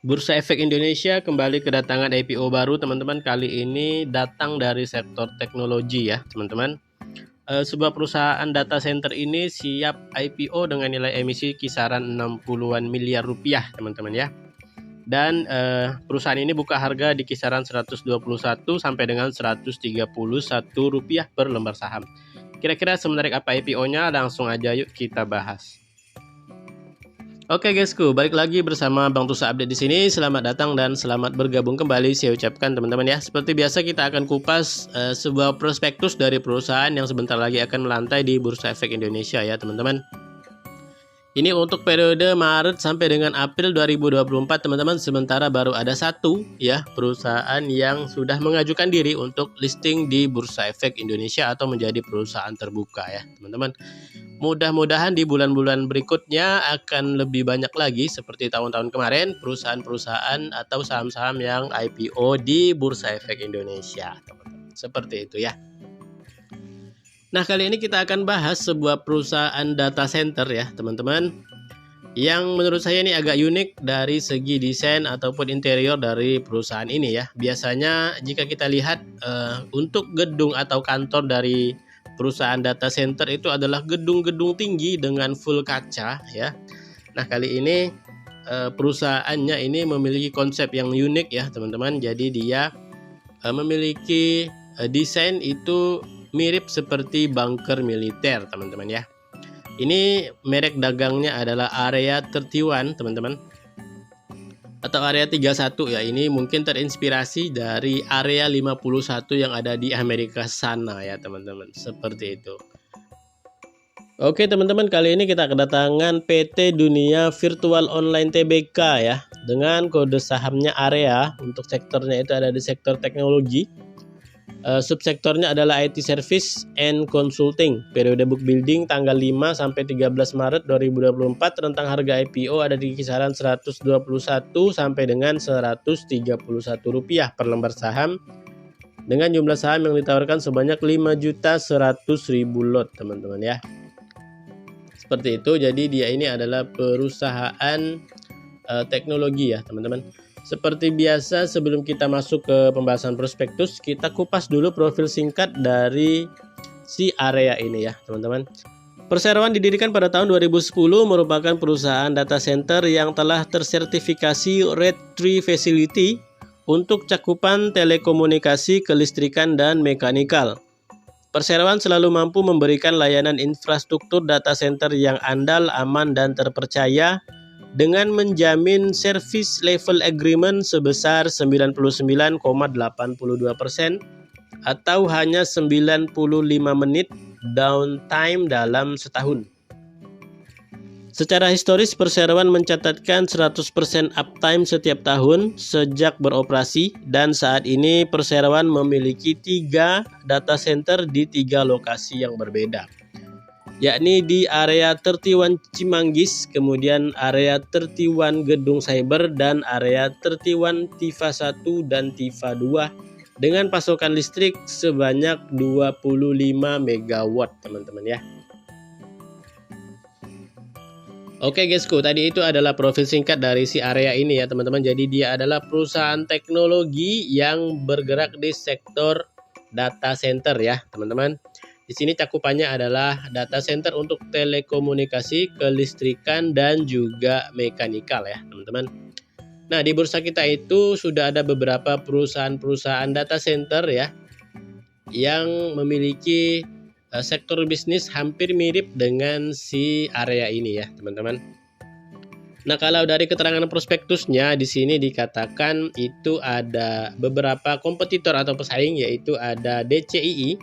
Bursa Efek Indonesia kembali kedatangan IPO baru teman-teman. Kali ini datang dari sektor teknologi ya teman-teman. Sebuah perusahaan data center ini siap IPO dengan nilai emisi kisaran 60-an miliar rupiah teman-teman ya. Dan perusahaan ini buka harga di kisaran 121 sampai dengan 131 rupiah per lembar saham. Kira-kira semenarik apa IPO-nya? Langsung aja yuk kita bahas. Oke guysku, balik lagi bersama Bang Tusa Update di sini. Selamat datang dan selamat bergabung kembali saya ucapkan teman-teman ya. Seperti biasa kita akan kupas sebuah prospektus dari perusahaan yang sebentar lagi akan melantai di Bursa Efek Indonesia ya teman-teman. Ini untuk periode Maret sampai dengan April 2024 teman-teman. Sementara baru ada satu ya perusahaan yang sudah mengajukan diri untuk listing di Bursa Efek Indonesia atau menjadi perusahaan terbuka ya teman-teman. Mudah-mudahan di bulan-bulan berikutnya akan lebih banyak lagi seperti tahun-tahun kemarin perusahaan-perusahaan atau saham-saham yang IPO di Bursa Efek Indonesia teman-teman. Seperti itu ya. Nah kali ini kita akan bahas sebuah perusahaan data center ya teman-teman, yang menurut saya ini agak unik dari segi desain ataupun interior dari perusahaan ini ya. Biasanya jika kita lihat untuk gedung atau kantor dari perusahaan data center itu adalah gedung-gedung tinggi dengan full kaca ya. Nah kali ini perusahaannya ini memiliki konsep yang unik ya teman-teman. Jadi dia memiliki desain itu mirip seperti bunker militer teman-teman ya. Ini merek dagangnya adalah Area 31 teman-teman, atau Area 31 ya. Ini mungkin terinspirasi dari Area 51 yang ada di Amerika sana ya teman-teman. Seperti itu. Oke teman-teman, kali ini kita kedatangan PT Dunia Virtual Online Tbk ya, dengan kode sahamnya Area. Untuk sektornya itu ada di sektor teknologi. Subsektornya adalah IT Service and Consulting. Periode book building tanggal 5 sampai 13 Maret 2024. Rentang harga IPO ada di kisaran 121 sampai dengan 131 rupiah per lembar saham, dengan jumlah saham yang ditawarkan sebanyak 5.100.000 lot teman-teman ya. Seperti itu. Jadi dia ini adalah perusahaan teknologi ya teman-teman. Seperti biasa, sebelum kita masuk ke pembahasan prospektus, kita kupas dulu profil singkat dari si Area ini ya teman-teman. Perseroan didirikan pada tahun 2010, merupakan perusahaan data center yang telah tersertifikasi RED 3 Facility untuk cakupan telekomunikasi, kelistrikan, dan mekanikal. Perseroan selalu mampu memberikan layanan infrastruktur data center yang andal, aman, dan terpercaya, dengan menjamin service level agreement sebesar 99,82% atau hanya 95 menit downtime dalam setahun. Secara historis, Perseroan mencatatkan 100% uptime setiap tahun sejak beroperasi, dan saat ini Perseroan memiliki 3 data center di 3 lokasi yang berbeda, yakni di Area 31 Cimanggis, kemudian Area 31 Gedung Cyber, dan Area 31 Tifa 1 dan Tifa 2 dengan pasokan listrik sebanyak 25 MW teman-teman ya. Oke guysku, tadi itu adalah profil singkat dari si Area ini ya teman-teman. Jadi dia adalah perusahaan teknologi yang bergerak di sektor data center ya teman-teman. Di sini cakupannya adalah data center untuk telekomunikasi, kelistrikan, dan juga mekanikal ya teman-teman. Nah di bursa kita itu sudah ada beberapa perusahaan-perusahaan data center ya, yang memiliki sektor bisnis hampir mirip dengan si Area ini ya teman-teman. Nah kalau dari keterangan prospektusnya di sini dikatakan itu ada beberapa kompetitor atau pesaing, yaitu ada DCII,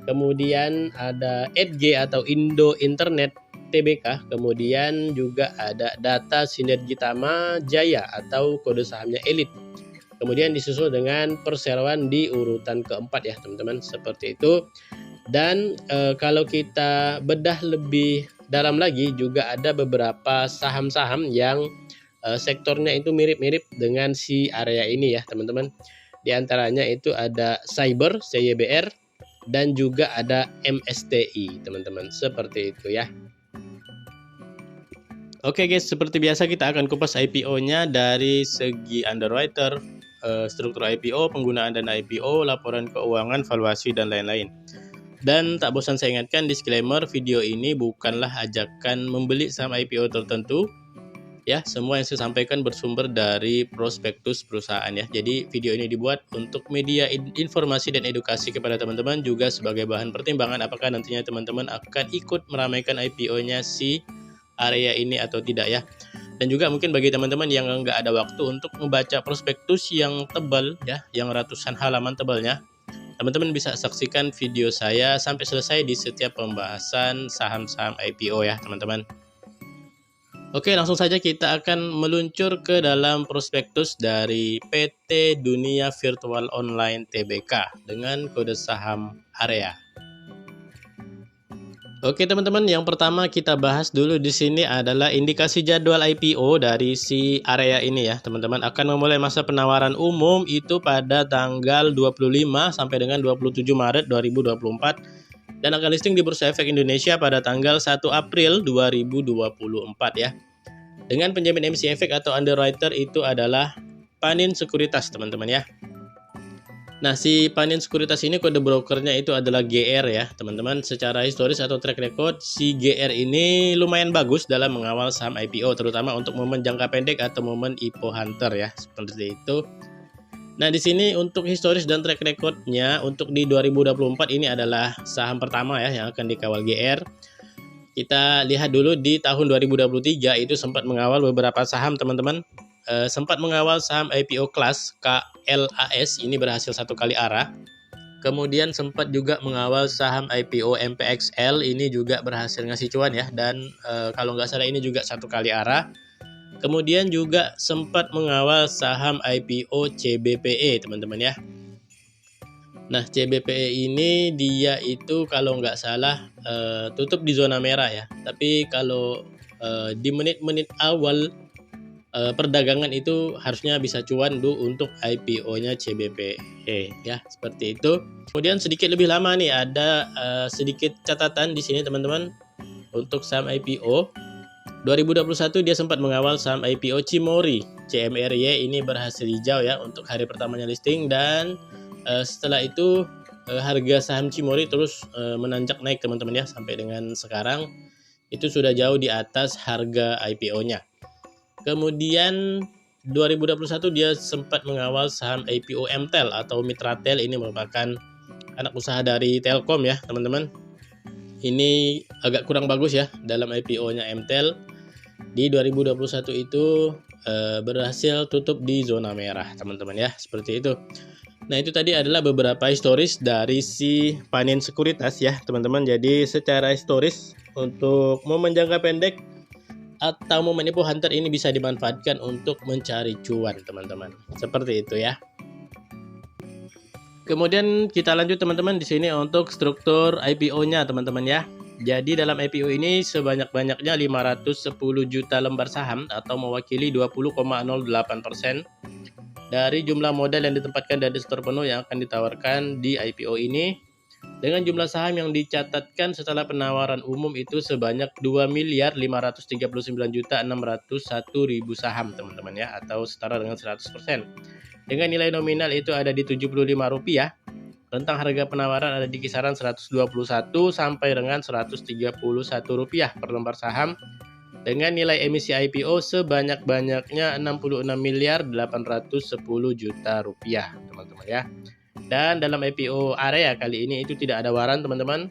kemudian ada EDG atau Indo Internet Tbk, kemudian juga ada Data Sinergitama Jaya atau kode sahamnya Elite. Kemudian disusul dengan Perseroan di urutan keempat ya teman-teman, seperti itu. Dan kalau kita bedah lebih dalam lagi, juga ada beberapa saham-saham yang sektornya itu mirip-mirip dengan si Area ini ya teman-teman. Di antaranya itu ada Cyber, CYBR, dan juga ada MSTI teman-teman, seperti itu ya. Oke guys, seperti biasa kita akan kupas IPO-nya dari segi underwriter, struktur IPO, penggunaan dana IPO, laporan keuangan, valuasi, dan lain-lain. Dan tak bosan saya ingatkan, disclaimer, video ini bukanlah ajakan membeli saham IPO tertentu. Ya, semua yang saya sampaikan bersumber dari prospektus perusahaan ya. Jadi video ini dibuat untuk media informasi dan edukasi kepada teman-teman, juga sebagai bahan pertimbangan apakah nantinya teman-teman akan ikut meramaikan IPO-nya si area ini atau tidak ya. Dan juga mungkin bagi teman-teman yang nggak ada waktu untuk membaca prospektus yang tebal ya, yang ratusan halaman tebalnya, teman-teman bisa saksikan video saya sampai selesai di setiap pembahasan saham-saham IPO ya teman-teman. Oke, langsung saja kita akan meluncur ke dalam prospektus dari PT Dunia Virtual Online Tbk dengan kode saham area. Oke teman-teman, yang pertama kita bahas dulu di sini adalah indikasi jadwal IPO dari si area ini ya teman-teman. Akan memulai masa penawaran umum itu pada tanggal 25 sampai dengan 27 Maret 2024 dan akan listing di Bursa Efek Indonesia pada tanggal 1 April 2024 ya. Dengan penjamin emisi efek atau underwriter itu adalah Panin Sekuritas teman-teman ya. Nah, si Panin Sekuritas ini kode brokernya itu adalah GR ya teman-teman. Secara historis atau track record, si GR ini lumayan bagus dalam mengawal saham IPO, terutama untuk momen jangka pendek atau momen IPO hunter ya, seperti itu. Nah, di sini untuk historis dan track recordnya untuk di 2024 ini adalah saham pertama ya yang akan dikawal GR. Kita lihat dulu di tahun 2023 itu sempat mengawal beberapa saham teman-teman. Sempat mengawal saham IPO kelas KLAS, ini berhasil 1 kali arah. Kemudian sempat juga mengawal saham IPO MPXL, ini juga berhasil ngasih cuan ya. Dan kalau nggak salah ini juga 1 kali arah. Kemudian juga sempat mengawal saham IPO CBPE teman-teman ya. Nah, CBPE ini dia itu kalau nggak salah tutup di zona merah ya. Tapi kalau di menit-menit awal perdagangan itu harusnya bisa cuan dulu untuk IPO-nya CBPE ya, seperti itu. Kemudian sedikit lebih lama nih ada sedikit catatan di sini teman-teman untuk saham IPO. 2021 dia sempat mengawal saham IPO Cimori CMRY, ini berhasil hijau ya untuk hari pertamanya listing, dan setelah itu harga saham Cimori terus menanjak naik teman-teman ya, sampai dengan sekarang itu sudah jauh di atas harga IPO-nya. Kemudian 2021 dia sempat mengawal saham IPO Mtel atau Mitratel, ini merupakan anak usaha dari Telkom ya teman-teman. Ini agak kurang bagus ya dalam IPO-nya Mtel. Di 2021 itu berhasil tutup di zona merah teman-teman ya, seperti itu. Nah, itu tadi adalah beberapa historis dari si Panin Sekuritas ya teman-teman. Jadi secara historis untuk momen jangka pendek atau momen IPO hunter ini bisa dimanfaatkan untuk mencari cuan teman-teman, seperti itu ya. Kemudian kita lanjut teman-teman di sini untuk struktur IPO-nya teman-teman ya. Jadi dalam IPO ini sebanyak-banyaknya 510 juta lembar saham atau mewakili 20,08% dari jumlah modal yang ditempatkan dari store penuh yang akan ditawarkan di IPO ini, dengan jumlah saham yang dicatatkan setelah penawaran umum itu sebanyak 2.539.601.000 saham teman-teman ya, atau setara dengan 100%. Dengan nilai nominal itu ada di Rp75. Rentang harga penawaran ada di kisaran 121 sampai dengan Rp131 per lembar saham, dengan nilai emisi IPO sebanyak-banyaknya Rp66.810 teman-teman ya. Dan dalam IPO area kali ini itu tidak ada waran teman-teman,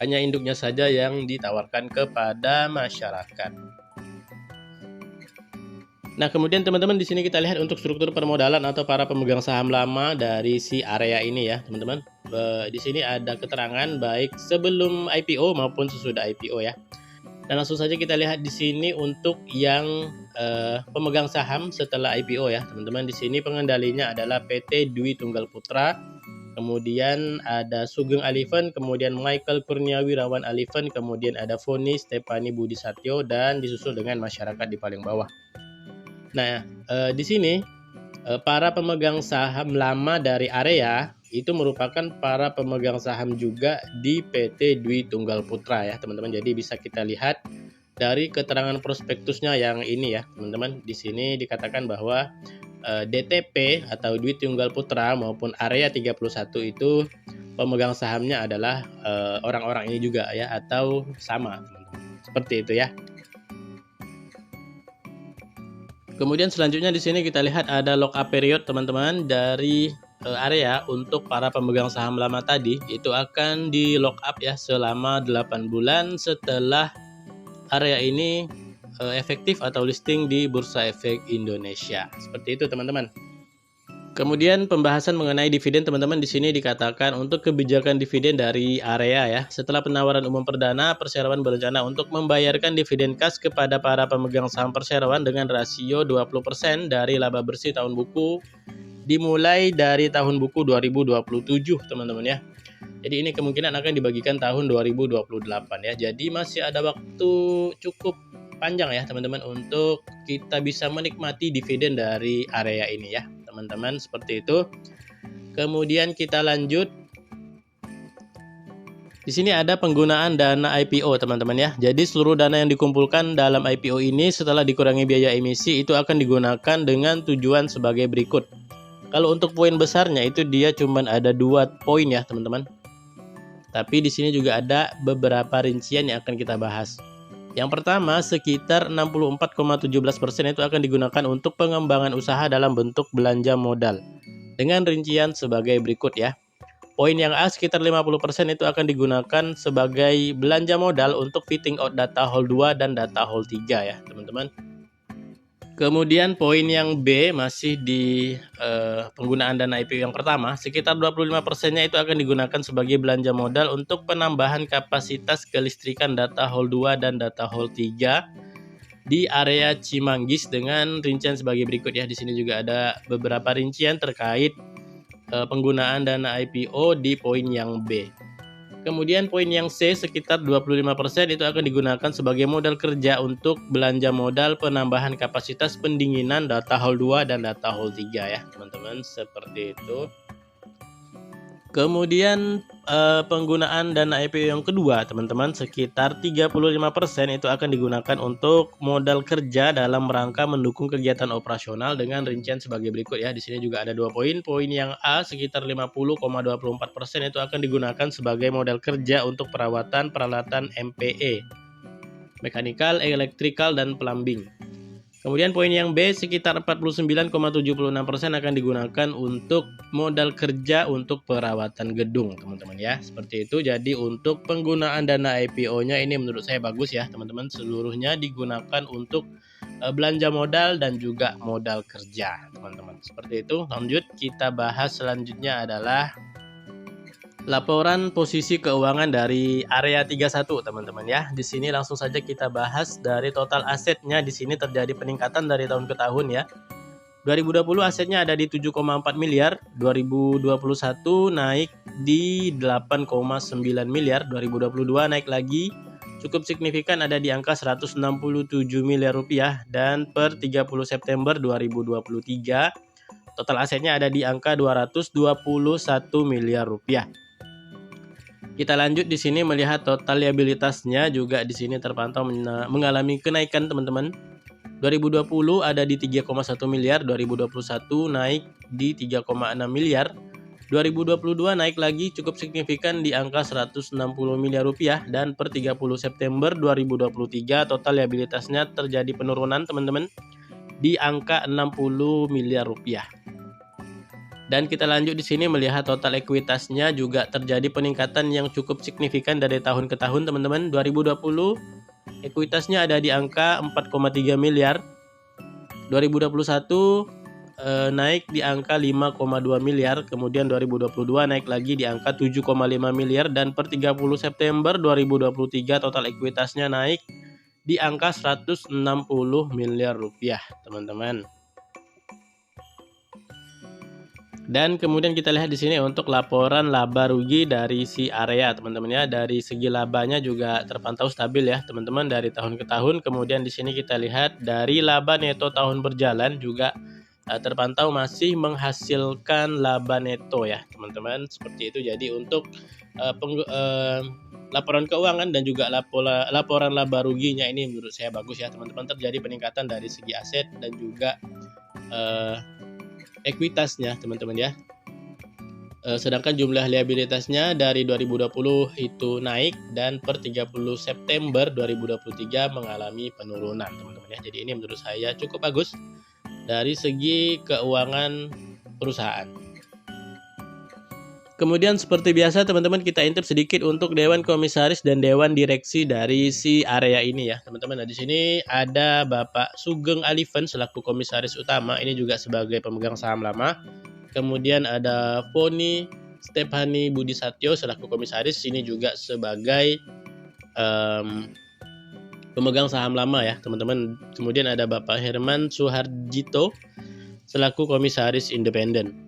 hanya induknya saja yang ditawarkan kepada masyarakat. Nah, kemudian teman-teman di sini kita lihat untuk struktur permodalan atau para pemegang saham lama dari si area ini ya teman-teman. Di sini ada keterangan baik sebelum IPO maupun sesudah IPO ya. Dan langsung saja kita lihat di sini untuk yang pemegang saham setelah IPO ya teman-teman. Di sini pengendalinya adalah PT Dwi Tunggal Putra, kemudian ada Sugeng Aliven, kemudian Michael Kurniawi Rawan Aliven, kemudian ada Foni Stefani Budi Satyo, dan disusul dengan masyarakat di paling bawah. Nah, di sini para pemegang saham lama dari area itu merupakan para pemegang saham juga di PT Dwi Tunggal Putra ya teman-teman. Jadi bisa kita lihat dari keterangan prospektusnya yang ini ya, teman-teman. Di sini dikatakan bahwa DTP atau duit tunggal putra maupun area 31 itu pemegang sahamnya adalah orang-orang ini juga ya, atau sama, teman-teman. Seperti itu ya. Kemudian selanjutnya di sini kita lihat ada lock-up period, teman-teman, dari area untuk para pemegang saham lama tadi itu akan di lock up ya selama 8 bulan setelah area ini efektif atau listing di Bursa Efek Indonesia. Seperti itu, teman-teman. Kemudian pembahasan mengenai dividen, teman-teman, di sini dikatakan untuk kebijakan dividen dari area ya. Setelah penawaran umum perdana, perseroan berencana untuk membayarkan dividen kas kepada para pemegang saham perseroan dengan rasio 20% dari laba bersih tahun buku dimulai dari tahun buku 2027, teman-teman ya. Jadi ini kemungkinan akan dibagikan tahun 2028 ya. Jadi masih ada waktu cukup panjang ya, teman-teman, untuk kita bisa menikmati dividen dari area ini ya, teman-teman, seperti itu. Kemudian kita lanjut. Di sini ada penggunaan dana IPO, teman-teman ya. Jadi seluruh dana yang dikumpulkan dalam IPO ini setelah dikurangi biaya emisi itu akan digunakan dengan tujuan sebagai berikut. Kalau untuk poin besarnya itu dia cuma ada 2 poin ya, teman-teman. Tapi di sini juga ada beberapa rincian yang akan kita bahas. Yang pertama, sekitar 64,17% itu akan digunakan untuk pengembangan usaha dalam bentuk belanja modal. Dengan rincian sebagai berikut ya. Poin yang A sekitar 50% itu akan digunakan sebagai belanja modal untuk fitting out data hall 2 dan data hall 3 ya, teman-teman. Kemudian poin yang B masih di penggunaan dana IPO yang pertama, sekitar 25%-nya itu akan digunakan sebagai belanja modal untuk penambahan kapasitas kelistrikan data hall 2 dan data hall 3 di area Cimanggis dengan rincian sebagai berikut ya. Di sini juga ada beberapa rincian terkait penggunaan dana IPO di poin yang B. Kemudian poin yang C sekitar 25% itu akan digunakan sebagai modal kerja untuk belanja modal penambahan kapasitas pendinginan data hall 2 dan data hall 3 ya, teman-teman, seperti itu. Kemudian penggunaan dana IPO yang kedua, teman-teman, sekitar 35% itu akan digunakan untuk modal kerja dalam rangka mendukung kegiatan operasional dengan rincian sebagai berikut ya. Di sini juga ada 2 poin. Poin yang A sekitar 50,24% itu akan digunakan sebagai modal kerja untuk perawatan peralatan MPE, mekanikal, elektrikal, dan plumbing. Kemudian poin yang B sekitar 49,76% akan digunakan untuk modal kerja untuk perawatan gedung, teman-teman ya. Seperti itu. Jadi untuk penggunaan dana IPO-nya ini menurut saya bagus ya, teman-teman. Seluruhnya digunakan untuk belanja modal dan juga modal kerja, teman-teman. Seperti itu. Lanjut, kita bahas selanjutnya adalah laporan posisi keuangan dari area 31, teman-teman ya. Di sini langsung saja kita bahas dari total asetnya. Di sini terjadi peningkatan dari tahun ke tahun ya. 2020 asetnya ada di 7,4 miliar, 2021 naik di 8,9 miliar, 2022 naik lagi cukup signifikan ada di angka 167 miliar rupiah, dan per 30 September 2023 total asetnya ada di angka 221 miliar rupiah. Kita lanjut di sini melihat total liabilitasnya juga di sini terpantau mengalami kenaikan, teman-teman. 2020 ada di 3,1 miliar, 2021 naik di 3,6 miliar, 2022 naik lagi cukup signifikan di angka 160 miliar rupiah, dan per 30 September 2023 total liabilitasnya terjadi penurunan, teman-teman, di angka 60 miliar rupiah. Dan kita lanjut di sini melihat total ekuitasnya juga terjadi peningkatan yang cukup signifikan dari tahun ke tahun, teman-teman. 2020 ekuitasnya ada di angka 4,3 miliar. 2021 naik di angka 5,2 miliar. Kemudian 2022 naik lagi di angka 7,5 miliar, dan per 30 September 2023 total ekuitasnya naik di angka 160 miliar rupiah, teman-teman. Dan kemudian kita lihat di sini untuk laporan laba rugi dari si area, teman-teman ya. Dari segi labanya juga terpantau stabil ya, teman-teman, dari tahun ke tahun. Kemudian di sini kita lihat dari laba neto tahun berjalan juga terpantau masih menghasilkan laba neto ya, teman-teman. Seperti itu. Jadi untuk laporan keuangan dan juga laporan laba ruginya ini menurut saya bagus ya teman-teman, terjadi peningkatan dari segi aset dan juga ekuitasnya teman-teman ya. Sedangkan jumlah liabilitasnya dari 2020 itu naik dan per 30 September 2023 mengalami penurunan teman-teman ya. Jadi ini menurut saya cukup bagus dari segi keuangan perusahaan. Kemudian seperti biasa teman-teman, kita intip sedikit untuk Dewan Komisaris dan Dewan Direksi dari si area ini ya teman-teman. Nah, di sini ada Bapak Sugeng Aliven selaku Komisaris Utama, ini juga sebagai pemegang saham lama. Kemudian ada Foni Stephanie Budi Satyo selaku Komisaris, ini juga sebagai pemegang saham lama ya teman-teman. Kemudian ada Bapak Herman Suharjito selaku Komisaris Independen.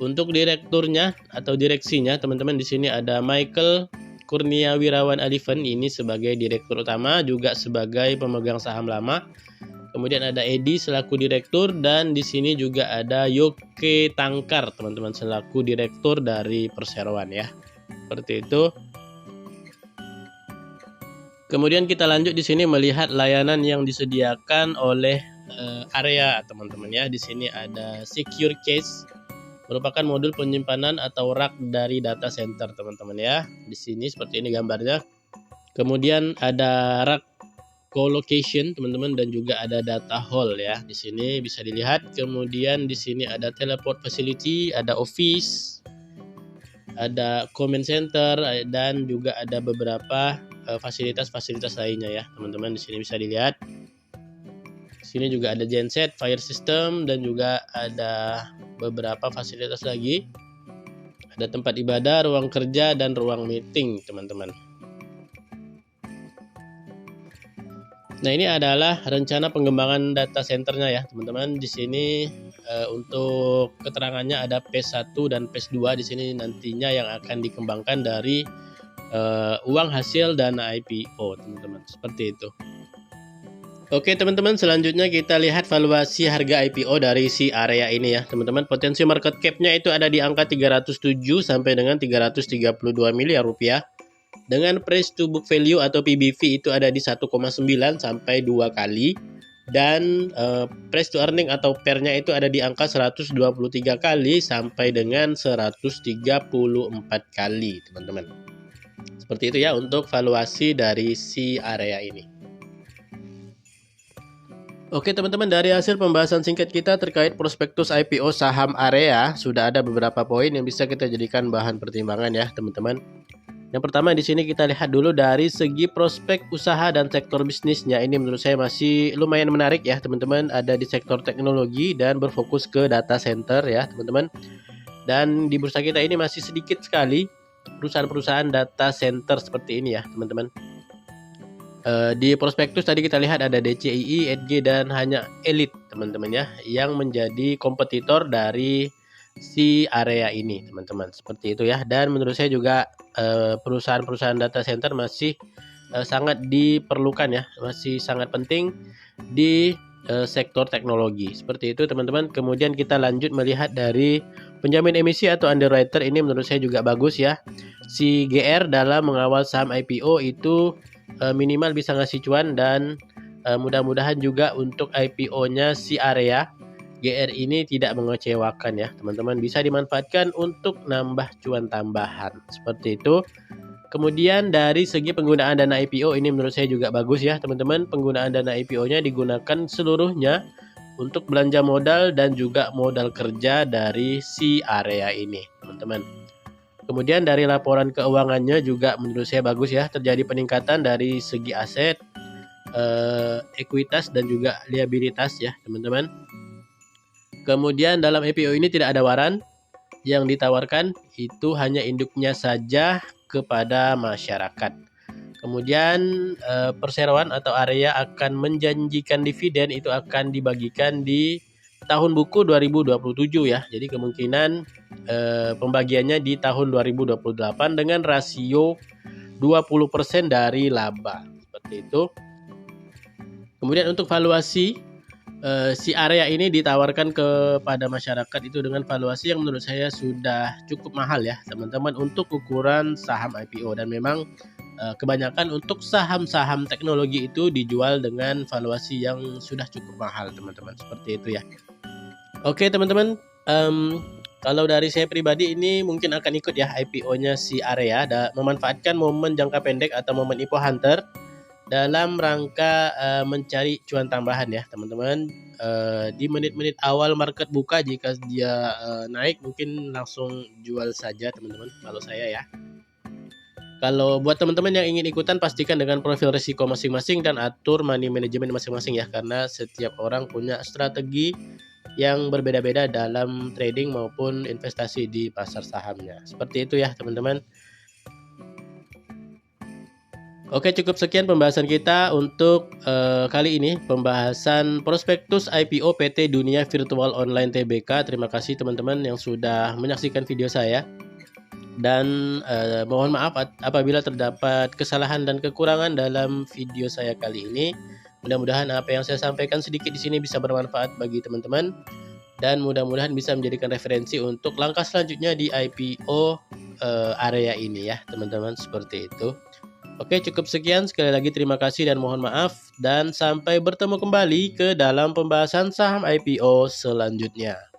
Untuk direkturnya atau direksinya teman-teman, di sini ada Michael Kurnia Wirawan Aliven, ini sebagai direktur utama juga sebagai pemegang saham lama. Kemudian ada Edi selaku direktur dan di sini juga ada Yoke Tangkar teman-teman selaku direktur dari perseroan ya. Seperti itu. Kemudian kita lanjut di sini melihat layanan yang disediakan oleh area teman-teman ya. Di sini ada Secure Case, merupakan modul penyimpanan atau rak dari data center teman-teman ya. Di sini seperti ini gambarnya. Kemudian ada rak co-location teman-teman dan juga ada data hall ya. Di sini bisa dilihat. Kemudian di sini ada teleport facility, ada office, ada comment center dan juga ada beberapa fasilitas-fasilitas lainnya ya teman-teman. Di sini bisa dilihat. Di sini juga ada genset, fire system dan juga ada beberapa fasilitas lagi. Ada tempat ibadah, ruang kerja dan ruang meeting teman-teman. Nah, ini adalah rencana pengembangan data centernya ya teman-teman. Di sini untuk keterangannya ada phase 1 dan phase 2 di sini nantinya yang akan dikembangkan dari uang hasil dana IPO teman-teman. Seperti itu. Oke teman-teman, selanjutnya kita lihat valuasi harga IPO dari si area ini ya teman-teman. Potensi market cap-nya itu ada di angka 307 sampai dengan 332 miliar rupiah. Dengan price to book value atau PBV itu ada di 1,9 sampai 2 kali. Dan price to earning atau PER-nya itu ada di angka 123 kali sampai dengan 134 kali teman-teman. Seperti itu ya untuk valuasi dari si area ini. Oke teman-teman, dari hasil pembahasan singkat kita terkait prospektus IPO saham area, sudah ada beberapa poin yang bisa kita jadikan bahan pertimbangan ya teman-teman. Yang pertama di sini kita lihat dulu dari segi prospek usaha dan sektor bisnisnya. Ini menurut saya masih lumayan menarik ya teman-teman. Ada di sektor teknologi dan berfokus ke data center ya teman-teman. Dan di bursa kita ini masih sedikit sekali perusahaan-perusahaan data center seperti ini ya teman-teman. Di prospektus tadi kita lihat ada DCII, EDG dan hanya Elite teman-teman ya, yang menjadi kompetitor dari si area ini teman-teman. Seperti itu ya. Dan menurut saya juga perusahaan-perusahaan data center masih sangat diperlukan ya, masih sangat penting di sektor teknologi. Seperti itu teman-teman. Kemudian kita lanjut melihat dari penjamin emisi atau underwriter, ini menurut saya juga bagus ya. Si GR dalam mengawal saham IPO itu minimal bisa ngasih cuan dan mudah-mudahan juga untuk IPO-nya si area GR ini tidak mengecewakan ya teman-teman, bisa dimanfaatkan untuk nambah cuan tambahan seperti itu. Kemudian dari segi penggunaan dana IPO ini menurut saya juga bagus ya teman-teman. Penggunaan dana IPO-nya digunakan seluruhnya untuk belanja modal dan juga modal kerja dari si area ini teman-teman. Kemudian dari laporan keuangannya juga menurut saya bagus ya, terjadi peningkatan dari segi aset, ekuitas dan juga liabilitas ya teman-teman. Kemudian dalam IPO ini tidak ada waran, yang ditawarkan itu hanya induknya saja kepada masyarakat. Kemudian perseroan atau area akan menjanjikan dividen itu akan dibagikan di tahun buku 2027 ya. Jadi kemungkinan pembagiannya di tahun 2028 dengan rasio 20% dari laba. Seperti itu. Kemudian untuk valuasi si area ini ditawarkan kepada masyarakat itu dengan valuasi yang menurut saya sudah cukup mahal ya teman-teman untuk ukuran saham IPO, dan memang kebanyakan untuk saham-saham teknologi itu dijual dengan valuasi yang sudah cukup mahal teman-teman, seperti itu ya. Oke teman-teman, kalau dari saya pribadi ini mungkin akan ikut ya IPO-nya si Area, memanfaatkan momen jangka pendek atau momen IPO Hunter dalam rangka mencari cuan tambahan ya teman-teman. Di menit-menit awal market buka, jika dia naik mungkin langsung jual saja teman-teman kalau saya ya. Kalau buat teman-teman yang ingin ikutan, pastikan dengan profil risiko masing-masing dan atur money management masing-masing ya, karena setiap orang punya strategi yang berbeda-beda dalam trading maupun investasi di pasar sahamnya. Seperti itu ya teman-teman. Oke, cukup sekian pembahasan kita untuk kali ini, pembahasan prospektus IPO PT Dunia Virtual Online Tbk. Terima kasih teman-teman yang sudah menyaksikan video saya. Dan mohon maaf apabila terdapat kesalahan dan kekurangan dalam video saya kali ini. Mudah-mudahan apa yang saya sampaikan sedikit di sini bisa bermanfaat bagi teman-teman, dan mudah-mudahan bisa menjadikan referensi untuk langkah selanjutnya di IPO area ini ya teman-teman, seperti itu. Oke, cukup sekian. Sekali lagi terima kasih dan mohon maaf, dan sampai bertemu kembali ke dalam pembahasan saham IPO selanjutnya.